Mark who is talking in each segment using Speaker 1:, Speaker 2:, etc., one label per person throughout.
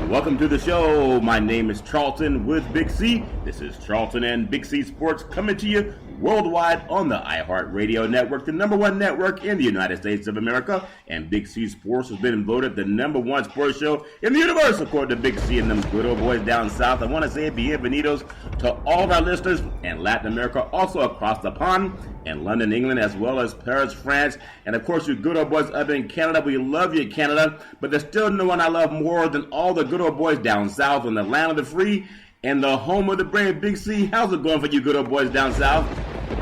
Speaker 1: Welcome to the show. My name is Charlton with Big C. This is Charlton and Big C Sports coming to you worldwide on the iHeartRadio network, the number one network in the United States of America. And Big C Sports has been voted the number one sports show in the universe, according to Big C and them good old boys down south. I want to say bienvenidos to all of our listeners in Latin America, also across the pond, in London, England, as well as Paris, France. And of course, you good old boys up in Canada. We love you, Canada. But there's still no one I love more than all the good old boys down south in the land of the free and the home of the brave. Big C, how's it going for you good old boys down south?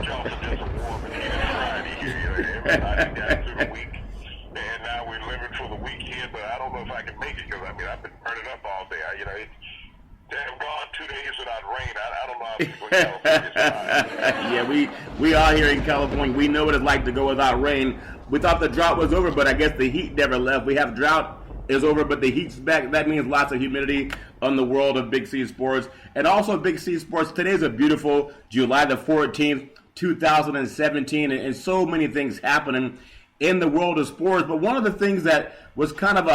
Speaker 2: Charlton, just a warm and humid Friday here. Everybody got through the week, and now we're living for the weekend. But I don't know if I can make it because I've been burning up all day. They have gone 2 days without rain. I don't know how people in California survive.
Speaker 1: Yeah, we are here in California. We know what it's like to go without rain. We thought the drought was over, but I guess the heat never left. We have drought is over, but the heat's back. That means lots of humidity on the world of Big C Sports. And also Big C Sports, today's a beautiful July the 14th, 2017, and so many things happening in the world of sports. But one of the things that was kind of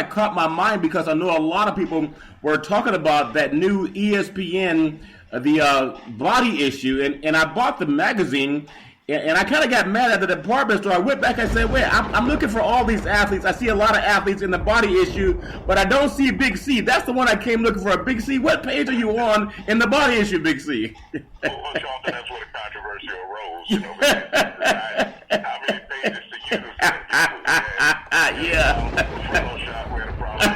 Speaker 1: caught my mind, because I know a lot of people were talking about that new ESPN, the body issue, and I bought the magazine. And I kind of got mad at the department store. I went back and said, wait, I'm looking for all these athletes. I see a lot of athletes in the body issue, but I don't see Big C. That's the one I came looking for. Big C, what page are you on in the body issue, Big C?
Speaker 2: Well, Charlton, that's where the controversy arose. How many pages to use?
Speaker 1: Yeah.
Speaker 2: Photoshop, we had a problem.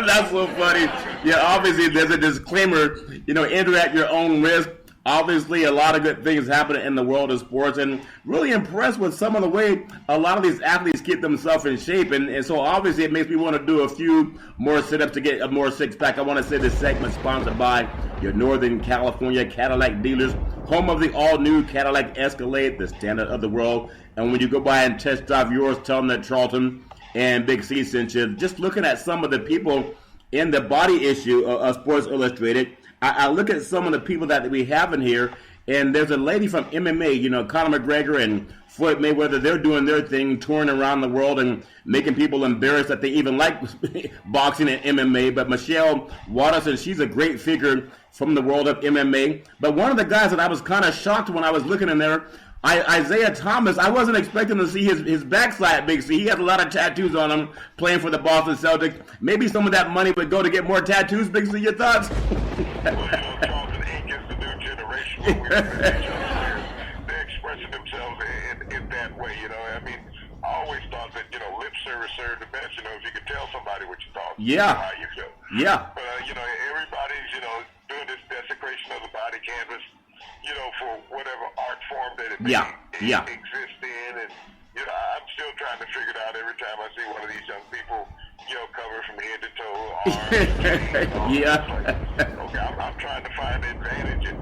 Speaker 1: That's so funny. Yeah, obviously there's a disclaimer, enter at your own risk. Obviously a lot of good things happening in the world of sports, and really impressed with some of the way a lot of these athletes keep themselves in shape. And so obviously it makes me want to do a few more sit-ups to get a more six-pack. I want to say this segment sponsored by your Northern California Cadillac dealers, home of the all-new Cadillac Escalade, the standard of the world. And when you go by and test drive yours, tell them that Charlton and Big C sent you. Just looking at some of the people in the body issue of Sports Illustrated, I look at some of the people that we have in here, and there's a lady from MMA, Conor McGregor and Floyd Mayweather. They're doing their thing, touring around the world and making people embarrassed that they even like boxing and MMA. But Michelle Watterson, she's a great figure from the world of MMA. But one of the guys that I was kind of shocked when I was looking in there, Isaiah Thomas, I wasn't expecting to see his backside, Big C. He has a lot of tattoos on him playing for the Boston Celtics. Maybe some of that money would go to get more tattoos, Big C. Your thoughts?
Speaker 2: Well, Charlton, age is the new generation. They're expressing themselves in that way, I always thought that, lip service served the best, if you could tell somebody what you thought.
Speaker 1: Yeah.
Speaker 2: How you feel.
Speaker 1: Yeah.
Speaker 2: But, everybody's, doing this desecration of the body canvas, for whatever art form that it may exist in. And, I'm still trying to figure it out every time I see one of these young people, covered from head to toe, arms, okay, I'm trying to find the advantage. And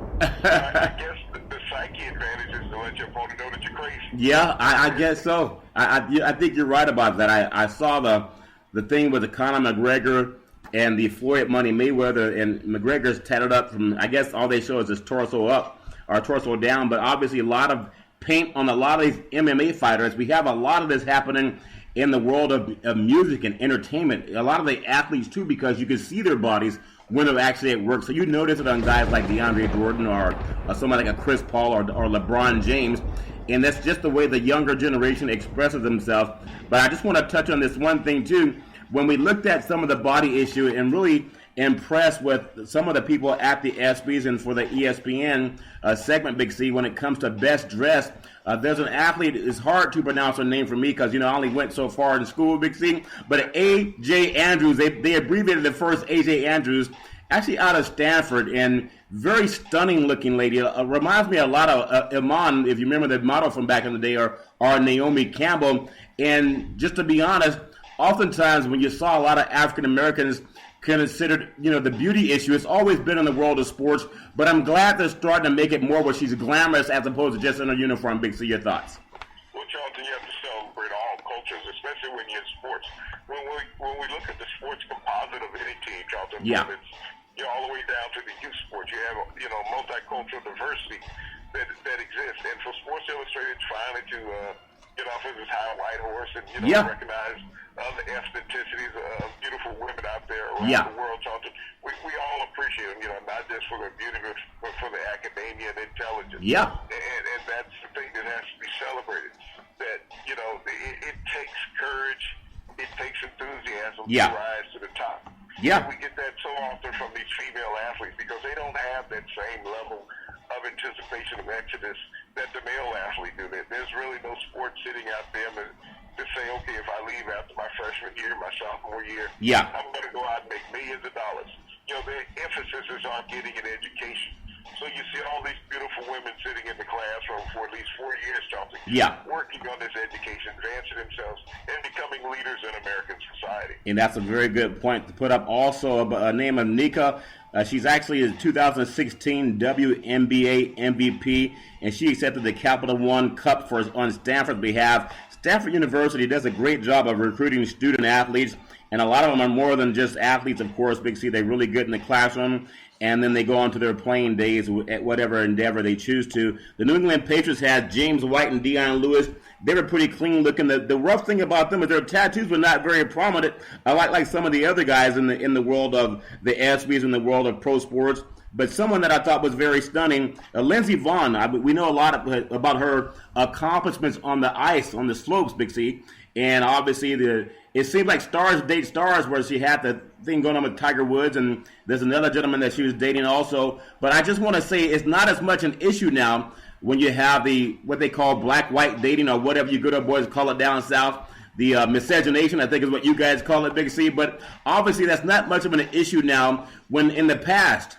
Speaker 2: I guess the psyche advantage is to let your opponent know that you're crazy.
Speaker 1: Yeah, I guess so. I think you're right about that. I saw the thing with the Conor McGregor and the Floyd Money Mayweather, and McGregor's tatted up from, I guess all they show is his torso up or torso down, but obviously a lot of paint on a lot of these MMA fighters. We have a lot of this happening in the world of music and entertainment. A lot of the athletes too, because you can see their bodies when they're actually at work. So you notice it on guys like DeAndre Jordan or somebody like a Chris Paul or LeBron James. And that's just the way the younger generation expresses themselves. But I just want to touch on this one thing too. When we looked at some of the body issue and really impressed with some of the people at the ESPYs and for the ESPN segment, Big C, when it comes to best dressed, there's an athlete, it's hard to pronounce her name for me because, I only went so far in school, Big C, but A.J. Andrews, they abbreviated the first A.J. Andrews, actually out of Stanford, and very stunning looking lady. Reminds me a lot of Iman, if you remember the model from back in the day, or Naomi Campbell. And just to be honest, oftentimes when you saw a lot of African Americans considered, the beauty issue, it's always been in the world of sports, but I'm glad they're starting to make it more where she's glamorous as opposed to just in her uniform. Big C, your thoughts?
Speaker 2: Well, Charlton, you have to celebrate all cultures, especially when you're in sports. When we look at the sports composite of any team, Charlton, it's all the way down to the youth sports. You have multicultural diversity that exists, and for Sports Illustrated finally to get off of his high white horse and, recognize other ethnicities of beautiful women out there around the world. We all appreciate them, not just for their beauty, but for their academia and intelligence.
Speaker 1: Yeah.
Speaker 2: And that's the thing that has to be celebrated. That, it takes courage, it takes enthusiasm to rise to the top.
Speaker 1: Yeah.
Speaker 2: And we get that so often from these female athletes because they don't have that same level of anticipation of exodus that the male athlete do. There's really no sport sitting out there to say, okay, if I leave after my freshman year, my sophomore year, I'm going to go out and make millions of dollars. The emphasis is on getting an education. So you see all these beautiful women sitting in the classroom for at least 4 years, Chelsea, working on this education, advancing themselves, and becoming leaders in American society.
Speaker 1: And that's a very good point to put up. Also, a name of Nika. She's actually a 2016 WNBA MVP, and she accepted the Capital One Cup on Stanford's behalf. Stanford University does a great job of recruiting student athletes, and a lot of them are more than just athletes, of course. Big C, they're really good in the classroom, and then they go on to their playing days at whatever endeavor they choose to. The New England Patriots had James White and Deion Lewis. They were pretty clean looking. The rough thing about them is their tattoos were not very prominent, like some of the other guys in the world of the ESPYs, in the world of pro sports. But someone that I thought was very stunning, Lindsey Vonn. We know a lot about her accomplishments on the ice, on the slopes, Big C. And obviously, it seemed like stars date stars, where she had the thing going on with Tiger Woods, and there's another gentleman that she was dating also. But I just want to say it's not as much an issue now when you have what they call black-white dating, or whatever you good old boys call it down south. The miscegenation, I think, is what you guys call it, Big C. But obviously, that's not much of an issue now. When in the past,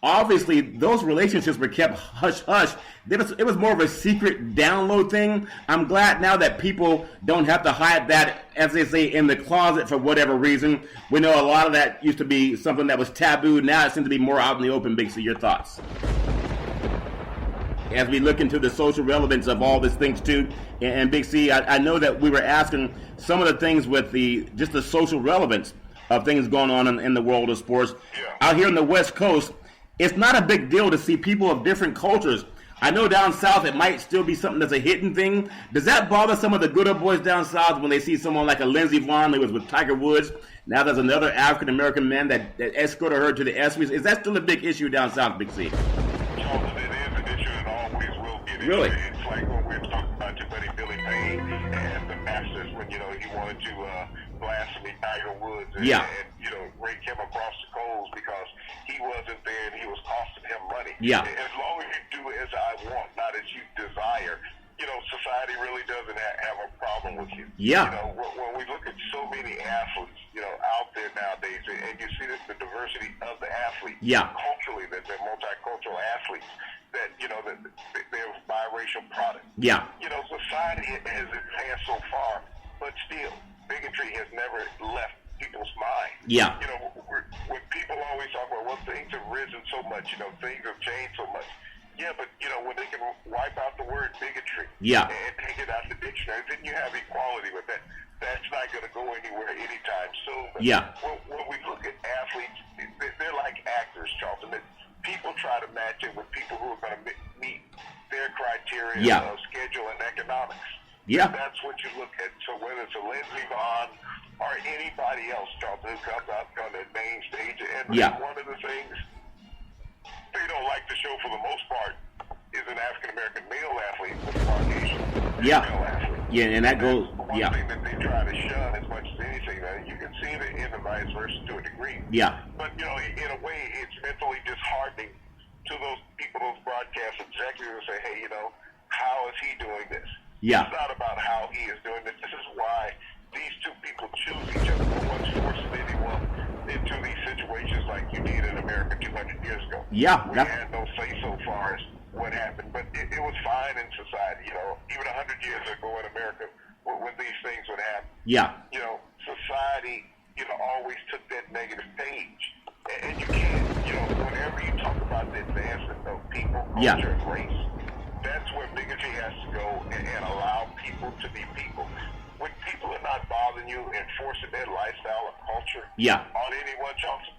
Speaker 1: obviously, those relationships were kept hush-hush. It was more of a secret download thing. I'm glad now that people don't have to hide that, as they say, in the closet for whatever reason. We know a lot of that used to be something that was taboo. Now it seems to be more out in the open. Big C, your thoughts? As we look into the social relevance of all these things too, and Big C, I know that we were asking some of the things with just the social relevance of things going on in the world of sports. Out here on the West Coast, it's not a big deal to see people of different cultures. I know down south it might still be something that's a hidden thing. Does that bother some of the good old boys down south when they see someone like a Lindsey Vonn who was with Tiger Woods? Now there's another African-American man that escorted her to the ESPYs. Is that still a big issue down south, Big C? Really?
Speaker 2: It's like when we're talking about your buddy Billy Payne and the Masters when, he wanted to blaspheme Tiger Woods and rake him across the coals because he wasn't there and he was costing him money.
Speaker 1: Yeah.
Speaker 2: As long as you do as I want, not as you desire, society really doesn't have a problem with you.
Speaker 1: Yeah.
Speaker 2: When we look at so many athletes, out there nowadays, and you see the diversity of the athletes, culturally, that they're multicultural athletes, that, that they're biracial products.
Speaker 1: Yeah.
Speaker 2: Society has advanced so far, but still, bigotry has never left people's minds.
Speaker 1: Yeah.
Speaker 2: When people always talk about, well, things have risen so much, things have changed so much. Yeah, but, when they can wipe out the word bigotry and take it out of the dictionary, then you have equality with that. That's not going to go anywhere anytime soon. But when we look at athletes, they're like actors, Charlton. People try to match it with people who are going to meet their criteria of schedule and economics.
Speaker 1: Yeah.
Speaker 2: That's what you look at. So whether it's a Lindsey Vonn or anybody else, Charlton, who comes out on the main stage, and one of the things they don't like to show for the most part is an African-American male athlete with Caucasian male athlete.
Speaker 1: Yeah, and that goes,
Speaker 2: One thing that they try to shun as much as anything. You can see it in the vice versa to a degree.
Speaker 1: Yeah.
Speaker 2: But, in a way, it's mentally disheartening to those people, those broadcast executives, who say, hey, how is he doing this?
Speaker 1: Yeah.
Speaker 2: It's not about how he is doing this. This is why these two people choose each other. No one's forcing anyone into these situations like you did in America 200 years ago.
Speaker 1: Yeah.
Speaker 2: We had no say so far as what happened, but it was fine in society. Even 100 years ago in America, when these things would happen.
Speaker 1: Yeah.
Speaker 2: Society, always took that negative page. And you can't, whenever you talk about the advancement of people, culture, and race, that's where bigotry has to go and allow people to be people. When people are not bothering you and forcing their lifestyle or culture on anyone, Johnson,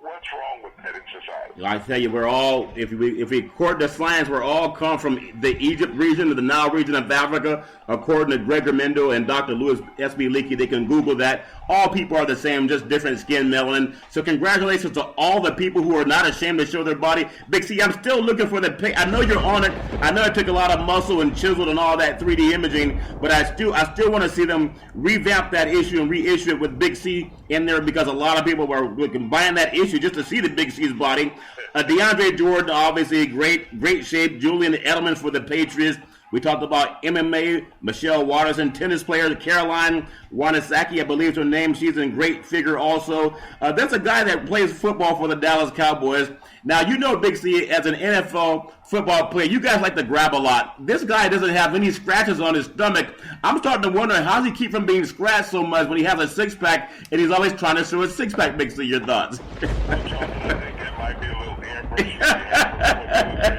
Speaker 2: what's wrong with that in society?
Speaker 1: I tell you, we're all, if we court the science, we're all come from the Egypt region, the Nile region of Africa, according to Gregor Mendel and Dr. Louis S.B. Leakey. They can Google that. All people are the same, just different skin melanin. So congratulations to all the people who are not ashamed to show their body. Big C, I'm still looking for the pic. I know you're on it. I know it took a lot of muscle and chiseled and all that 3D imaging, but I still want to see them revamp that issue and reissue it with Big C in there, because a lot of people were buying that issue just to see the Big C's body. DeAndre Jordan, obviously great shape. Julian Edelman for the Patriots. We talked about MMA, Michelle Watterson, tennis player, Caroline Wanisaki, I believe is her name. She's in great figure also. That's a guy that plays football for the Dallas Cowboys. Now, you know, Big C, as an NFL football player, you guys like to grab a lot. This guy doesn't have any scratches on his stomach. I'm starting to wonder, how does he keep from being scratched so much when he has a six-pack and he's always trying to show a six-pack? Big C, your thoughts?
Speaker 2: I think it might be a little airbrush.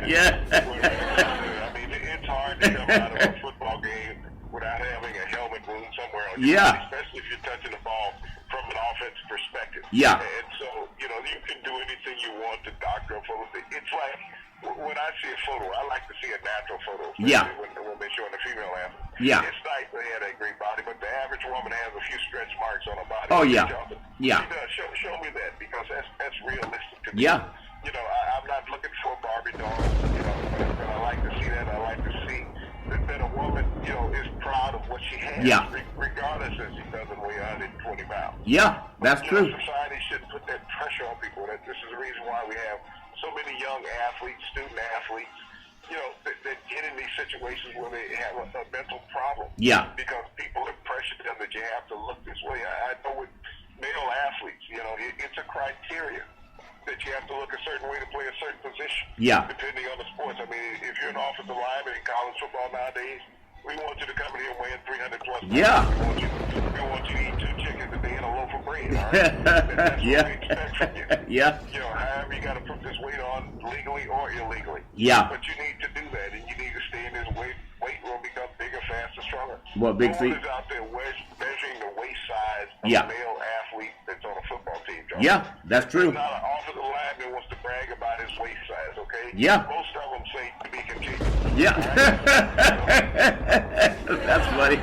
Speaker 1: Yeah.
Speaker 2: I mean, it's hard to come out of a football game without having a helmet wound somewhere on your body, especially if you're touching the ball from an offensive perspective.
Speaker 1: Yeah.
Speaker 2: And so, you know, you can do anything you want to doctor a photo. It's like, when I see a photo, I like to see a natural photo.
Speaker 1: Yeah.
Speaker 2: When they're showing a female athlete.
Speaker 1: Yeah.
Speaker 2: It's nice they had a great body, but the average woman has a few stretch marks on her body.
Speaker 1: Oh, yeah. Yeah.
Speaker 2: She does. Show me that, because that's realistic to me.
Speaker 1: Yeah.
Speaker 2: You know, I'm not looking for a Barbie doll, you know, but I like to see that. I like to see that a woman, you know, is proud of what she has, regardless if she doesn't weigh 120 pounds.
Speaker 1: Yeah, that's true.
Speaker 2: Society shouldn't put that pressure on people. This is the reason why we have so many young athletes, student athletes, you know, that get in these situations where they have a mental problem.
Speaker 1: Yeah.
Speaker 2: Because people have pressured them that you have to look this way. I know with male athletes, you know, it's a criteria that you have to look a certain way to play a certain position.
Speaker 1: Yeah.
Speaker 2: Depending on the sports. I mean, if you're an offensive lineman in college football nowadays, we want you to come in here weighing 300 plus pounds.
Speaker 1: Yeah.
Speaker 2: We want you to eat 2 chickens a day and a loaf of bread. All right? That's what we expect from you.
Speaker 1: Yeah.
Speaker 2: You know, however you got to put this weight on, legally or illegally.
Speaker 1: Yeah.
Speaker 2: But you need to do that, and you need to stay in this weight room, become bigger, faster, stronger.
Speaker 1: Well, Big C.
Speaker 2: No one is out there measuring the waist size of a male athlete that's on a football team, John.
Speaker 1: Yeah, that's true.
Speaker 2: Not an offensive lineman wants to brag about his waist size, okay?
Speaker 1: Yeah.
Speaker 2: Most of them say to be continued.
Speaker 1: Yeah. That's funny.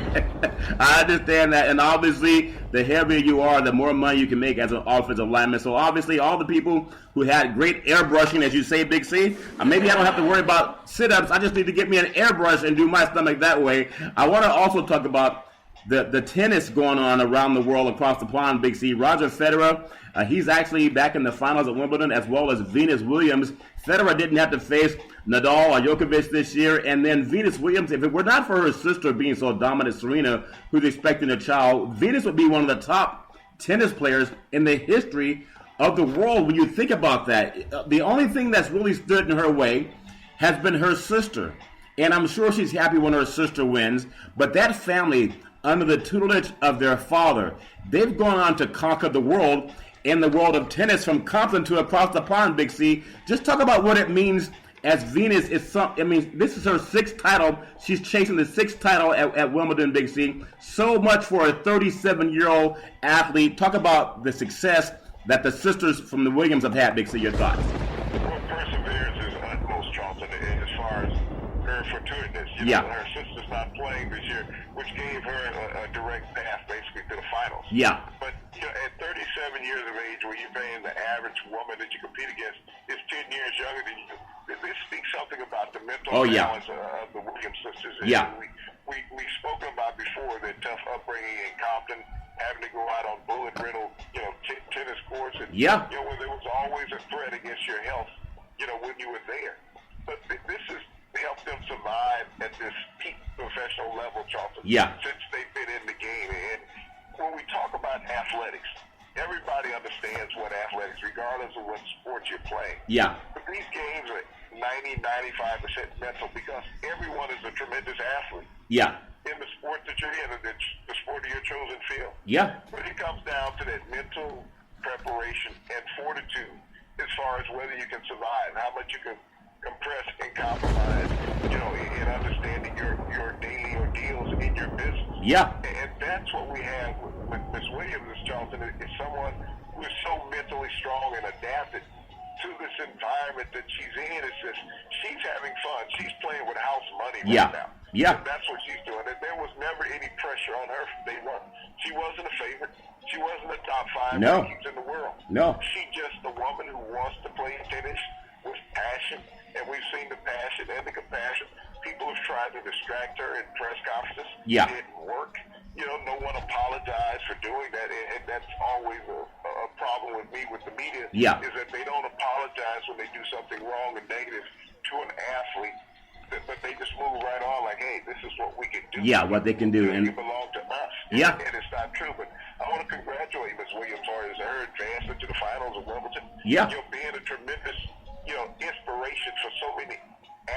Speaker 1: I understand that. And obviously, the heavier you are, the more money you can make as an offensive lineman. So obviously, all the people who had great airbrushing, as you say, Big C, maybe I don't have to worry about sit-ups. I just need to get me an airbrush and do my stomach that way. I want to also talk about the tennis going on around the world across the pond, Big C. Roger Federer, he's actually back in the finals at Wimbledon, as well as Venus Williams. Federer didn't have to face Nadal or Djokovic this year, and then Venus Williams, if it were not for her sister being so dominant, Serena, who's expecting a child, Venus would be one of the top tennis players in the history of the world. When you think about that, the only thing that's really stood in her way has been her sister. And I'm sure she's happy when her sister wins, but that family, under the tutelage of their father, they've gone on to conquer the world in the world of tennis, from Compton to across the pond, Big C. Just talk about what it means as Venus is this is her 6th title. She's chasing the 6th title at Wimbledon, Big C. So much for a 37-year-old athlete. Talk about the success that the sisters from the Williams have had, Big C. Your thoughts?
Speaker 2: Well, perseverance is utmost, Charlton, as far as her fortuitous. You know, her sister's not playing this year, which gave her a direct path, basically, to the finals.
Speaker 1: Yeah.
Speaker 2: But you know, at 37 years of age, where you're paying the average woman that you compete against is 10 years younger than you, this speaks something about the mental balance of the Williams sisters.
Speaker 1: Yeah.
Speaker 2: We've spoken about before their tough upbringing in Compton, having to go out on bullet-riddled, tennis courts, and
Speaker 1: where
Speaker 2: there was always a threat against your health, when you were there. But this has helped them survive at this peak professional level, Charlton. Since they've been in the game. And when we talk about athletics, everybody understands what athletics, regardless of what sport you're playing. But these games are 90-95% mental, because everyone is a tremendous athlete. In the sport that you're in, the sport of your chosen field. But it comes down to that mental preparation and fortitude, as far as whether you can survive, how much you can compress and compromise, in understanding your daily ordeals in your business. And that's what we have with Miss Williams, Charlton, is someone who is so mentally strong and adapted to this environment that she's in. It's just, she's having fun. She's playing with house money right now.
Speaker 1: Yeah.
Speaker 2: And that's what she's doing. And there was never any pressure on her from day one. She wasn't a favorite. She wasn't a top 5 rankings in the world.
Speaker 1: No.
Speaker 2: She's just a woman who wants to play tennis with passion, and we've seen the passion and the compassion. People have tried to distract her in press conferences.
Speaker 1: Yeah.
Speaker 2: It didn't work. You know, no one apologized for doing that, and that's always a problem with me with the media, is that they don't apologize when they do something wrong and negative to an athlete, but they just move right on like, hey, this is what we can do.
Speaker 1: Yeah, what they can do.
Speaker 2: And it belongs to us.
Speaker 1: Yeah.
Speaker 2: And it's not true, but I want to congratulate Ms. Williams for her advancement to the finals of Wimbledon.
Speaker 1: Yeah.
Speaker 2: You know, being a tremendous, inspiration for so many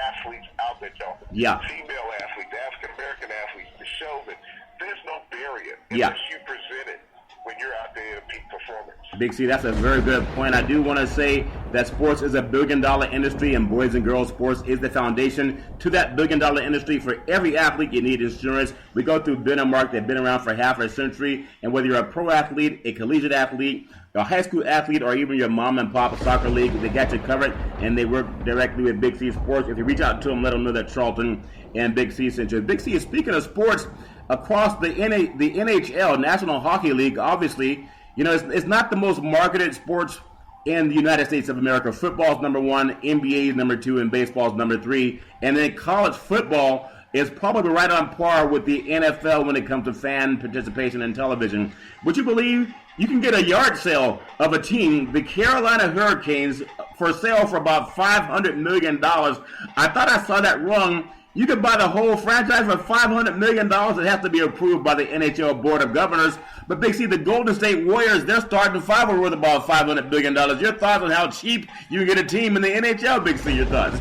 Speaker 2: athletes out there, John.
Speaker 1: Yeah.
Speaker 2: Female athletes, African-American athletes, to show that there's no barrier
Speaker 1: Yeah.
Speaker 2: unless you present it when you're out there at peak performance.
Speaker 1: Big C, that's a very good point. I do want to say that sports is a billion-dollar industry, and boys and girls sports is the foundation to that billion-dollar industry. For every athlete, you need insurance. We go through Ben and Mark. They've been around for half a century, and whether you're a pro athlete, a collegiate athlete, a high school athlete, or even your mom and pop soccer league, they got you covered, and they work directly with Big C Sports. If you reach out to them, let them know that Charlton and Big C sent you. Big C is speaking of sports across the NHL, National Hockey League. Obviously, it's not the most marketed sports in the United States of America. Football's number 1, NBA is number 2, and baseball's number 3. And then college football is probably right on par with the NFL when it comes to fan participation in television. Would you believe you can get a yard sale of a team, the Carolina Hurricanes, for sale for about $500 million? I thought I saw that wrong. You could buy the whole franchise for $500 million. It has to be approved by the NHL Board of Governors. But Big C, the Golden State Warriors, their starting five are worth about $500 million. Your thoughts on how cheap you can get a team in the NHL, Big C, your thoughts?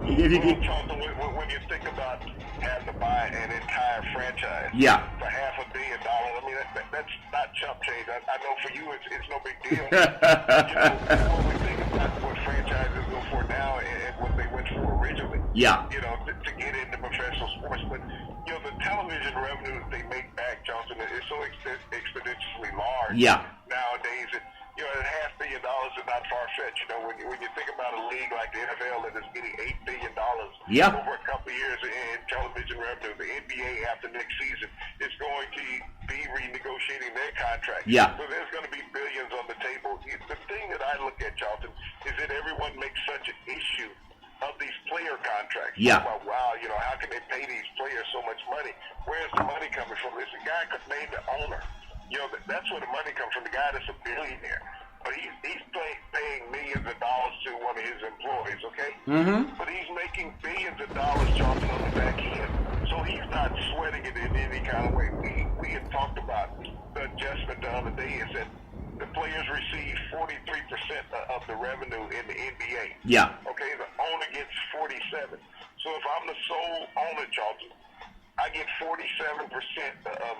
Speaker 2: When you think about having to buy an entire franchise for $500 million, I mean, that's not chump change. I know for you it's no big deal. When we think about what franchises go for now and what they went for originally, to get into professional sports, but the television revenue that they make back, Johnson, is so exponentially large nowadays that $500 million is not far-fetched. When you think about a league like the NFL that is getting $8 billion over a couple of years in television revenue, the NBA after next season is going to be renegotiating their contract. So there's going to be billions on the table. The thing that I look at, Charlton, is that everyone makes such an issue of these player contracts. About, wow, how can they pay these players so much money? Where's the money coming from? There's a guy could name the owner. That's where the money comes from, the guy that's a billionaire. But he's paying millions of dollars to one of his employees, okay? But he's making billions of dollars, Johnson, on the back end. So he's not sweating it in any kind of way. We had talked about the adjustment the other day is that the players receive 43% of the revenue in the NBA. Okay, the owner gets 47. So if I'm the sole owner, Charlton, I get 47% of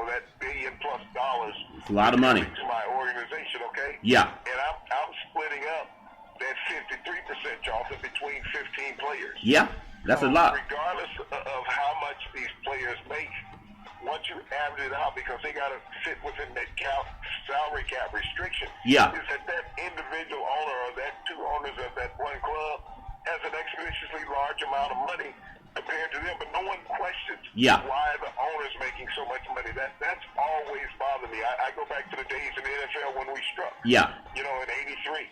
Speaker 2: that $1 billion+ dollars.
Speaker 1: It's a lot of money
Speaker 2: to my organization, okay? And I'm splitting up that 53%, Charlton, between 15 players.
Speaker 1: That's a lot.
Speaker 2: Regardless of how much these players make, once you average it out, because they got to fit within that salary cap restriction, is that individual owner or that two owners of that one club has an exponentially large amount of money compared to them, but no one questions why the owner's making so much money. That's always bothered me. I go back to the days in the NFL when we struck, in '83,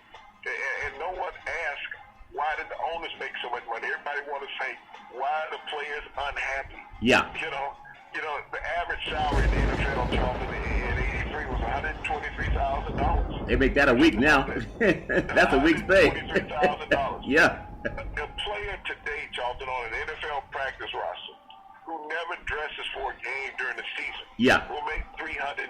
Speaker 2: and no one asked, why did the owners make so much money? Everybody want to say, why are the players unhappy? The average salary in the NFL, Charlton, in '83 was $123,000.
Speaker 1: They make that a week now. That's a week's pay.
Speaker 2: $123,000. A player today, Charlton, on an NFL practice roster who never dresses for a game during the season will make $353,000,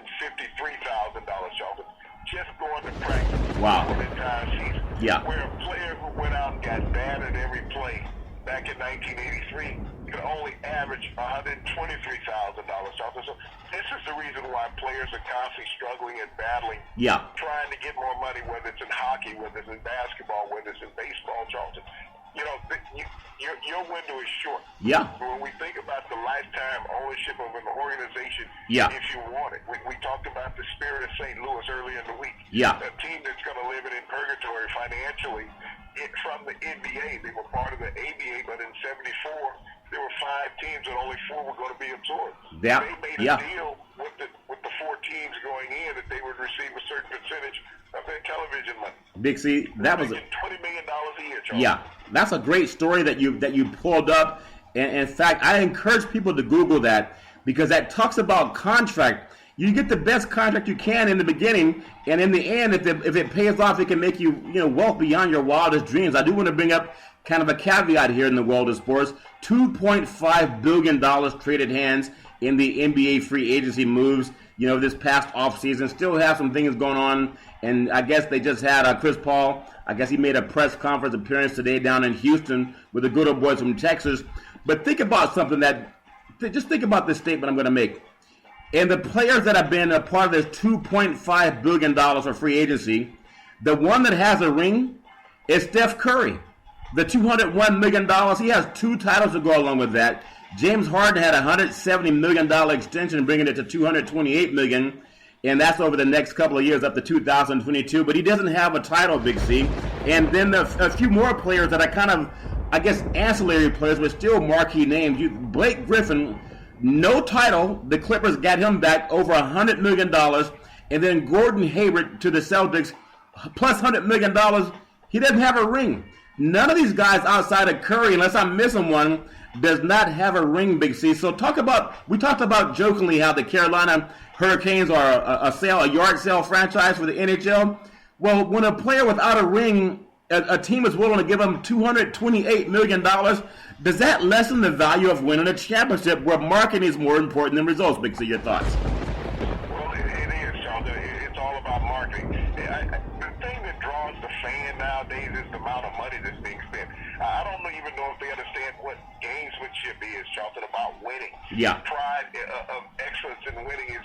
Speaker 2: Charlton, just going to practice for the entire season. Where a player who went out and got battered every play back in 1983 could only average $123,000, Charlton. So this is the reason why players are constantly struggling and battling, trying to get more money, whether it's in hockey, whether it's in basketball, whether it's in baseball, Charlton. Your window is short. When we think about the lifetime ownership ownership of an organization if you want it. We talked about the Spirit of St. Louis earlier in the week.
Speaker 1: Yeah.
Speaker 2: A team that's going to live in purgatory financially from the NBA. They were part of the ABA, but in 74, there were 5 teams and only 4 were going to be absorbed.
Speaker 1: Yeah.
Speaker 2: They made a deal with the 4 teams going in that they would receive a certain percentage of their television money.
Speaker 1: Big C, that was
Speaker 2: $20 million a year, Charles.
Speaker 1: Yeah, that's a great story that you pulled up. And in fact, I encourage people to Google that because that talks about contract. You get the best contract you can in the beginning, and in the end, if it pays off, it can make you wealth beyond your wildest dreams. I do want to bring up kind of a caveat here in the world of sports. $2.5 billion traded hands in the NBA free agency moves. This past offseason. Still have some things going on, and I guess they just had Chris Paul. I guess he made a press conference appearance today down in Houston with the good old boys from Texas. But think about something just think about this statement I'm going to make. And the players that have been a part of this $2.5 billion for free agency, the one that has a ring is Steph Curry. The $201 million, he has 2 titles to go along with that. James Harden had a $170 million extension, bringing it to $228 million, and that's over the next couple of years up to 2022. But he doesn't have a title, Big C. And then a few more players that are kind of, I guess, ancillary players, but still marquee names. Blake Griffin, no title. The Clippers got him back over $100 million. And then Gordon Hayward to the Celtics, plus $100 million. He doesn't have a ring. None of these guys outside of Curry, unless I'm missing one, does not have a ring, Big C. So we talked about jokingly how the Carolina Hurricanes are a yard sale franchise for the NHL. Well, when a player without a ring, a team is willing to give them $228 million, does that lessen the value of winning a championship where marketing is more important than results? Big C, your thoughts?
Speaker 2: Well, it is, Charles. It's all about marketing. The thing that draws the fan nowadays is the amount of money that's being spent. I don't even know if they understand what gamesmanship is, Charles, about winning.
Speaker 1: Yeah.
Speaker 2: Pride of excellence in winning is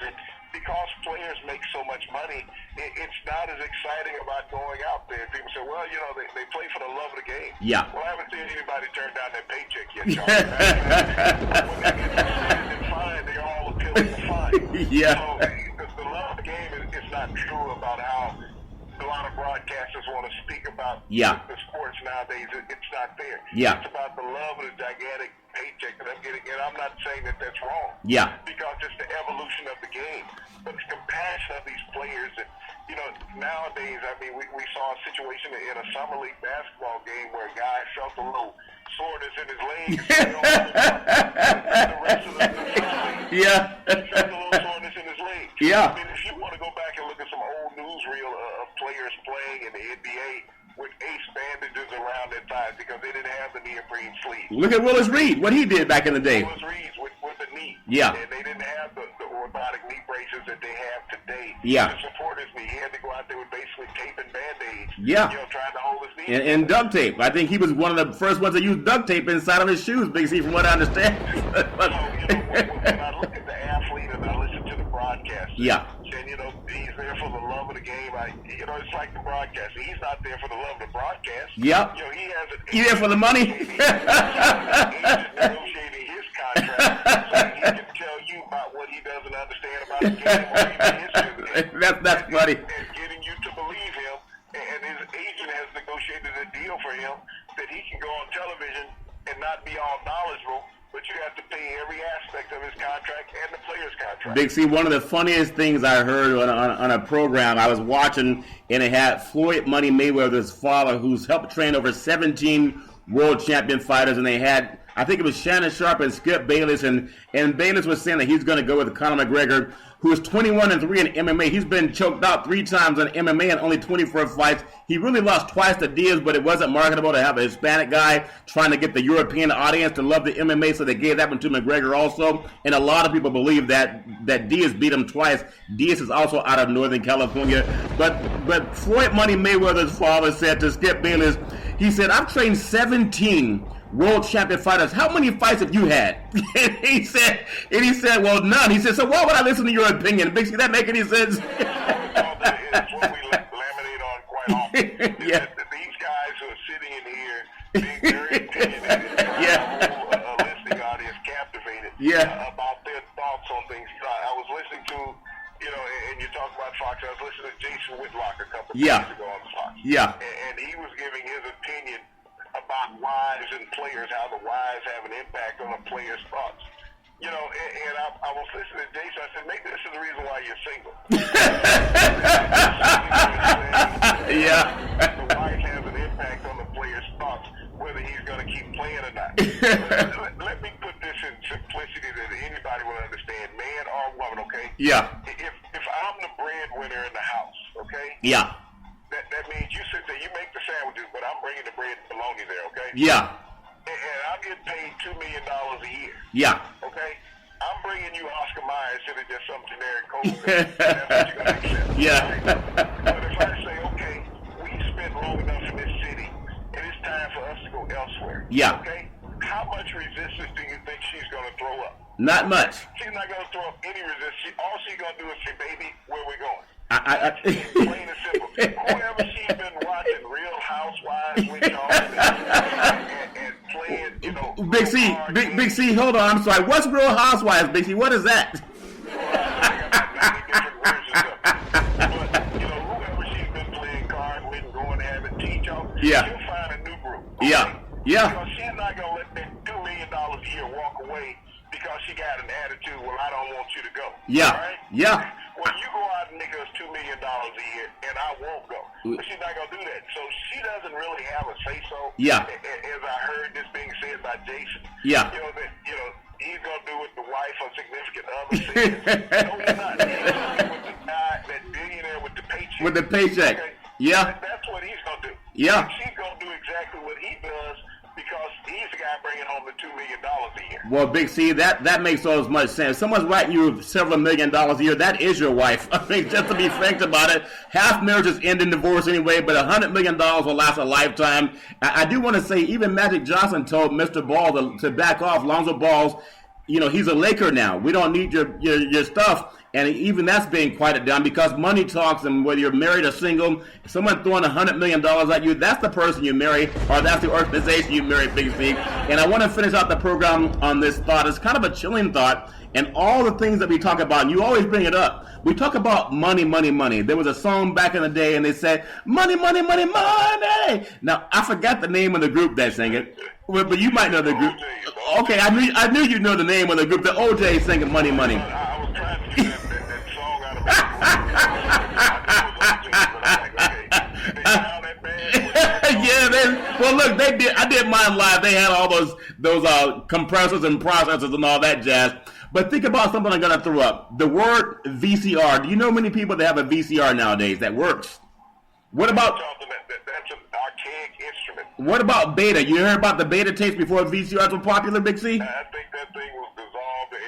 Speaker 2: because players make so much money, it's not as exciting about going out there. People say, well, they play for the love of the game.
Speaker 1: Yeah.
Speaker 2: Well, I haven't seen anybody turn down their paycheck yet, Charles. When they get suspended and fined, they're all appealing the fine.
Speaker 1: Yeah.
Speaker 2: So the love of the game is not true about how a lot of broadcasters want to speak about the sports nowadays. It's not there.
Speaker 1: Yeah.
Speaker 2: It's about the love of the gigantic paycheck that I'm getting, and I'm not saying that that's wrong.
Speaker 1: Yeah.
Speaker 2: Because it's the evolution of the game. But the compassion of these players that, nowadays, I mean, we saw a situation in a summer league basketball game where a guy felt a little soreness in his leg. The rest of the league, he felt a little soreness in his leg.
Speaker 1: Yeah.
Speaker 2: I mean, if you want to go back and look at some old newsreel of players playing in the NBA with ace bandages around their thighs because they didn't have the neoprene sleeves.
Speaker 1: Look at Willis Reed, what he did back in the day.
Speaker 2: Willis Reed with the knee.
Speaker 1: Yeah.
Speaker 2: And they didn't have the orthotic knee braces that they have today
Speaker 1: Yeah.
Speaker 2: to support his knee. He had to go out there with basically tape and Band-Aids,
Speaker 1: Yeah.
Speaker 2: trying to hold his knee.
Speaker 1: And duct tape. I think he was one of the first ones to use duct tape inside of his shoes, Big C, from what I understand.
Speaker 2: So, when I look at the athlete and I listen to the broadcast, and he's there for the love of the game. It's like the broadcast. He's not there for the love of the broadcast.
Speaker 1: Yep. He's there for the money.
Speaker 2: He's negotiating his contract so he can tell you about what he doesn't understand about the game or even history of the game.
Speaker 1: That's funny.
Speaker 2: And getting you to believe him, and his agent has negotiated a deal for him that he can go on television and not be all knowledgeable, but you have to pay every aspect of his contract and the player's contract.
Speaker 1: Big C, one of the funniest things I heard on a program I was watching, and it had Floyd Money Mayweather's father, who's helped train over 17 world champion fighters, and they had, I think it was Shannon Sharp and Skip Bayless, and Bayless was saying that he's going to go with Conor McGregor, who is 21-3 in MMA. He's been choked out 3 times in MMA and only 24 fights. He really lost twice to Diaz, but it wasn't marketable to have a Hispanic guy trying to get the European audience to love the MMA, so they gave that one to McGregor also. And a lot of people believe that Diaz beat him twice. Diaz is also out of Northern California. But Floyd Money Mayweather's father said to Skip Bayless, he said, I've trained 17 world champion fighters. How many fights have you had? And he said, well, none. He said, so why would I listen to your opinion? Big, that make any sense?
Speaker 2: It's what we laminate on quite often. These guys who are sitting in here being very opinionated, a listening audience captivated about their And he was giving his opinion about wives and players, how the wives have an impact on a player's thoughts. You know, and I was listening to Jason. I said, maybe this is the reason why you're single.
Speaker 1: Yeah.
Speaker 2: The wife has an impact on the player's thoughts, whether he's going to keep playing or not. Let me put this in simplicity that anybody will understand, man or woman, okay?
Speaker 1: Yeah.
Speaker 2: If I'm the breadwinner in the house, okay?
Speaker 1: Yeah.
Speaker 2: That means you sit there, you make the sandwiches, but I'm bringing the bread and bologna there, okay?
Speaker 1: Yeah.
Speaker 2: And I'm getting paid $2 million a year.
Speaker 1: Yeah.
Speaker 2: Okay? I'm bringing you Oscar Mayer instead of just some generic code. That's what you're going to accept.
Speaker 1: Yeah.
Speaker 2: Right? But if I say, okay, we spent long enough in this city, and it's time for us to go elsewhere.
Speaker 1: Yeah.
Speaker 2: Okay? How much resistance do you think she's going to throw up?
Speaker 1: Not much.
Speaker 2: She's not going to throw up any resistance. All she's going to do is say, baby, where we going?
Speaker 1: Plain
Speaker 2: and simple. Whoever she's been watching, Real Housewives with y'all, and playing, you know.
Speaker 1: Big C, hold on. I'm sorry. What's Real Housewives, Big C? What is that?
Speaker 2: But, you know, whoever she's been playing cards with and going to have it teach y'all,
Speaker 1: yeah.
Speaker 2: She'll find a new group. Okay?
Speaker 1: Yeah. Yeah.
Speaker 2: Because she's not going to let that $2 million a year walk away because she got an attitude, well, I don't want you to go.
Speaker 1: Yeah.
Speaker 2: Right?
Speaker 1: Yeah.
Speaker 2: Well, you go out and make us $2 million a year, and I won't go. But she's not going to do that. So she doesn't really have a say-so.
Speaker 1: Yeah.
Speaker 2: As I heard this being said by Jason.
Speaker 1: Yeah.
Speaker 2: He's going to do what the wife or significant other says. No, he's not. He's going to do with the guy, that billionaire with the paycheck.
Speaker 1: With the paycheck. Okay? Yeah.
Speaker 2: That's what he's going to do.
Speaker 1: Yeah.
Speaker 2: And she's going to do exactly what he does, because he's the guy bringing home the $2 million a year.
Speaker 1: Well, Big C, that makes so much sense. Someone's writing you several $1 million a year. That is your wife. I mean, just to be frank about it, half marriages end in divorce anyway, but $100 million will last a lifetime. I do want to say, even Magic Johnson told Mr. Ball to back off. Lonzo Ball's, he's a Laker now. We don't need your stuff. And even that's being quieted down because money talks, and whether you're married or single, someone throwing $100 million at you, that's the person you marry, or that's the organization you marry, Big C. And I want to finish out the program on this thought. It's kind of a chilling thought, and all the things that we talk about, and you always bring it up. We talk about money, money, money. There was a song back in the day, and they said, money, money, money, money. Now, I forgot the name of the group that sang it, but you might know the group. Okay, I knew you know the name of the group. The OJ singing Money, Money.
Speaker 2: I was trying to get that song out of my
Speaker 1: Yeah, well, look, they did. I did mine live. They had all those compressors and processors and all that jazz. But think about something I'm going to throw up. The word VCR. Do you know many people that have a VCR nowadays that works? What about...
Speaker 2: That's an archaic instrument.
Speaker 1: What about beta? You heard about the beta tapes before VCRs were popular, Big C?
Speaker 2: I think that thing was dissolved in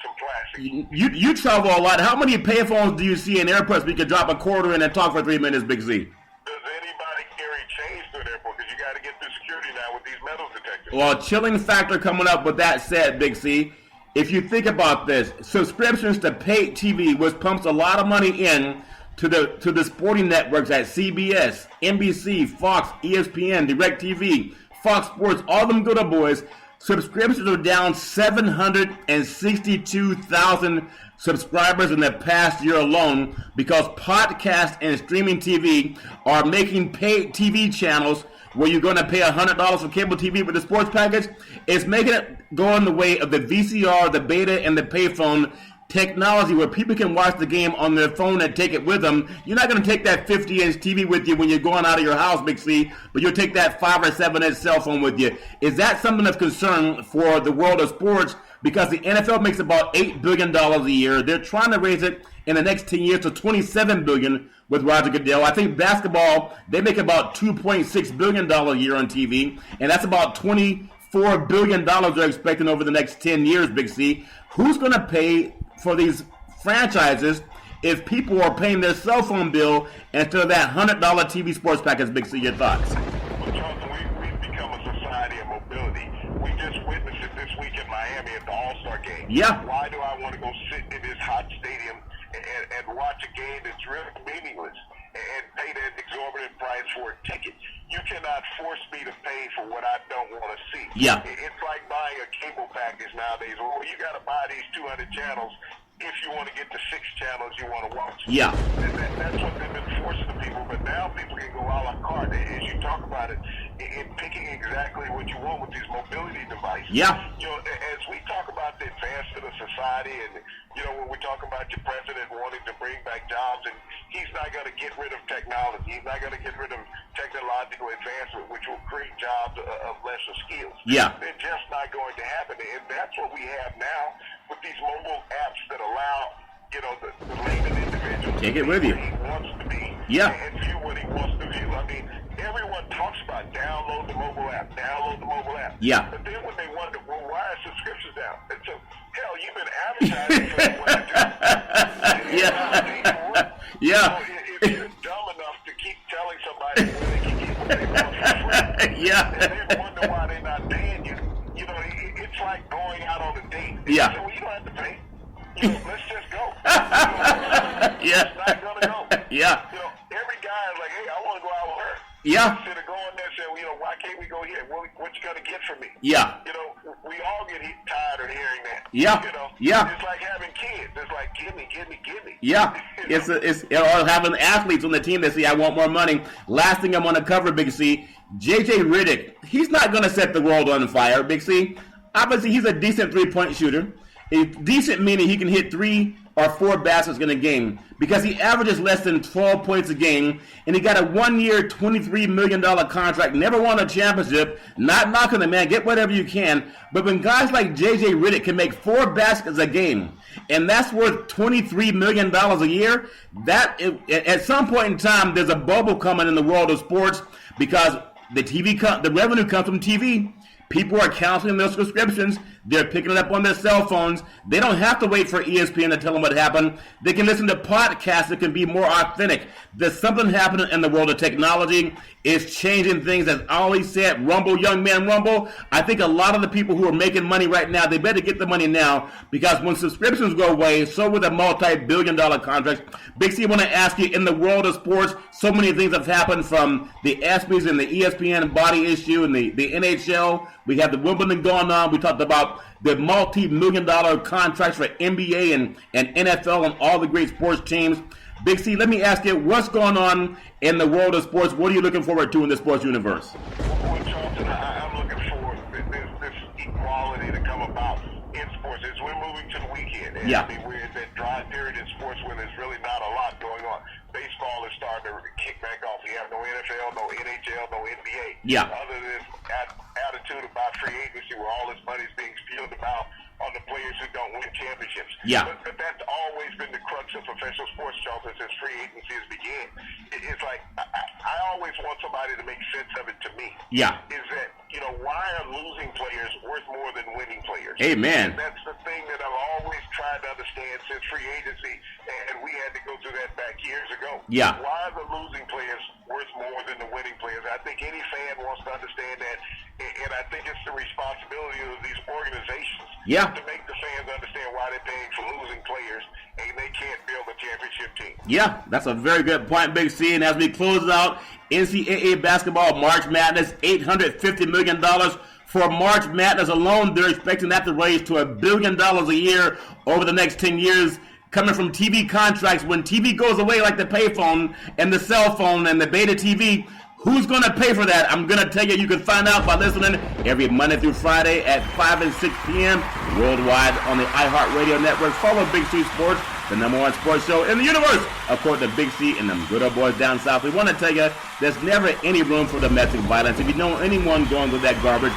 Speaker 2: some plastic.
Speaker 1: You travel a lot. How many payphones do you see in airports where you can drop a quarter in and talk for 3 minutes, Big C?
Speaker 2: Does anybody carry change to an airport? Because you got to get through security now with these metal detectors.
Speaker 1: Well, chilling factor coming up with that said, Big C. If you think about this, subscriptions to paid TV, which pumps a lot of money in to the sporting networks at CBS, NBC, Fox, ESPN, DirecTV, Fox Sports, all them good old boys, subscriptions are down 762,000 subscribers in the past year alone because podcasts and streaming TV are making paid TV channels where you're going to pay $100 for cable TV with the sports package. It's making it go in the way of the VCR, the beta, and the payphone technology where people can watch the game on their phone and take it with them. You're not going to take that 50-inch TV with you when you're going out of your house, Big C, but you'll take that 5 or 7-inch cell phone with you. Is that something of concern for the world of sports? Because the NFL makes about $8 billion a year. They're trying to raise it in the next 10 years to $27 billion with Roger Goodell. I think basketball, they make about $2.6 billion a year on TV, and that's about $24 billion they're expecting over the next 10 years, Big C. Who's going to pay for these franchises if people are paying their cell phone bill instead of that $100 TV sports package, Big C? Your thoughts?
Speaker 2: Well, Jonathan, we've become a society of mobility. We just witnessed it this week in Miami at the All-Star game.
Speaker 1: Yeah.
Speaker 2: Why do I want to go sit in this hot stadium and watch a game that's really meaningless and pay that exorbitant price for a ticket? You cannot force me to pay for what I don't want to see.
Speaker 1: Yeah.
Speaker 2: It's like buying a cable package nowadays. Well, you got to buy these 200 channels if you want to get the 6 channels you want to watch.
Speaker 1: Yeah.
Speaker 2: And that's what they've been forcing the people but now people can go a la carte, as you talk about it, in picking exactly what you want with these mobility devices.
Speaker 1: Yeah.
Speaker 2: As we talk about the advancement of society, and when we talk about your president wanting to bring back jobs, and he's not going to get rid of technology, he's not going to get rid of technological advancement, which will create jobs of lesser skills.
Speaker 1: Yeah.
Speaker 2: They're just not going to happen, and that's what we have now with these mobile apps that allow the layman individual
Speaker 1: take it with you.
Speaker 2: He wants to be,
Speaker 1: yeah,
Speaker 2: and view what he wants to view. I mean, everyone talks about download the mobile app.
Speaker 1: Yeah.
Speaker 2: But then when they wonder, well, why are subscriptions down? And so, hell, you've been advertising for the
Speaker 1: yeah.
Speaker 2: If you're dumb enough to keep telling somebody where they can get what they want for free,
Speaker 1: yeah,
Speaker 2: and then wonder why they're not paying you, it's like going out on a date.
Speaker 1: Yeah.
Speaker 2: So you don't have to pay. Let's just go.
Speaker 1: Yeah.
Speaker 2: It's not gonna go.
Speaker 1: Yeah.
Speaker 2: Every guy is like, hey, I want to go out with her.
Speaker 1: Yeah.
Speaker 2: Instead of going there and saying, why can't we go here? What you gonna get from me?
Speaker 1: Yeah.
Speaker 2: We all get tired of hearing that.
Speaker 1: Yeah. Yeah.
Speaker 2: It's like having kids. It's like, give me.
Speaker 1: Yeah. It's having athletes on the team that say, I want more money. Last thing I'm going to cover, Big C, J.J. Riddick. He's not going to set the world on fire, Big C. Obviously, he's a decent three-point shooter. Decent meaning he can hit 3 or 4 baskets in a game because he averages less than 12 points a game, and he got a 1-year, $23 million contract, never won a championship, not knocking the man, get whatever you can, but when guys like J.J. Riddick can make 4 baskets a game, and that's worth $23 million a year, that at some point in time, there's a bubble coming in the world of sports because the revenue comes from TV. People are canceling their subscriptions. They're picking it up on their cell phones. They don't have to wait for ESPN to tell them what happened. They can listen to podcasts that can be more authentic. There's something happening in the world of technology. It's changing things. As Ollie said, rumble, young man, rumble. I think a lot of the people who are making money right now, they better get the money now because when subscriptions go away, so will the multi-billion-dollar contracts. Big C, I want to ask you, in the world of sports, so many things have happened from the ESPYs and the ESPN body issue and the NHL. We have the Wimbledon going on. We talked about the multi-million-dollar contracts for NBA and NFL and all the great sports teams. Big C, let me ask you, what's going on in the world of sports? What are you looking forward to in the sports universe?
Speaker 2: Well, Charlton, I'm looking for this equality to come about in sports. As we're moving to the weekend, and
Speaker 1: yeah.
Speaker 2: We're in that dry period in sports where there's really not a lot going on. Baseball is starting to kick back off. We have no NFL, no NHL, no NBA.
Speaker 1: Yeah.
Speaker 2: Other than this attitude about free agency where all this money is being spilled about on the players who don't win championships.
Speaker 1: Yeah.
Speaker 2: But that's always been the crux of professional sports, Charlton, since free agency has began. It's like, I always want somebody to make sense of it to me.
Speaker 1: Yeah.
Speaker 2: Is that, why are losing players worth more than winning players?
Speaker 1: Amen.
Speaker 2: And that's the thing that I've always tried to understand since free agency, and we had to go through that back years ago.
Speaker 1: Yeah.
Speaker 2: Why are the losing players worth more than the winning players? I think any fan wants to understand that, and I think it's the responsibility of these organizations to make the fans understand why they're paying for losing players, and they can't build a championship team.
Speaker 1: Yeah, that's a very good point, Big C. And as we close out, NCAA basketball March Madness, $850 million for March Madness alone. They're expecting that to raise to $1 billion a year over the next 10 years. Coming from TV contracts, when TV goes away like the payphone and the cell phone and the beta TV, who's going to pay for that? I'm going to tell you, you can find out by listening every Monday through Friday at 5 and 6 p.m. worldwide on the iHeartRadio network. Follow Big C Sports, the #1 sports show in the universe, according to Big C and them good old boys down south. We want to tell you, there's never any room for domestic violence. If you know anyone going with that garbage,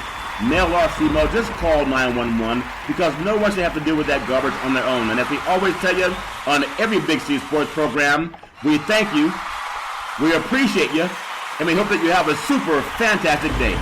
Speaker 1: male or female, just call 911 because no one should have to deal with that garbage on their own. And as we always tell you on every Big C Sports program, we thank you, we appreciate you, and we hope that you have a super fantastic day.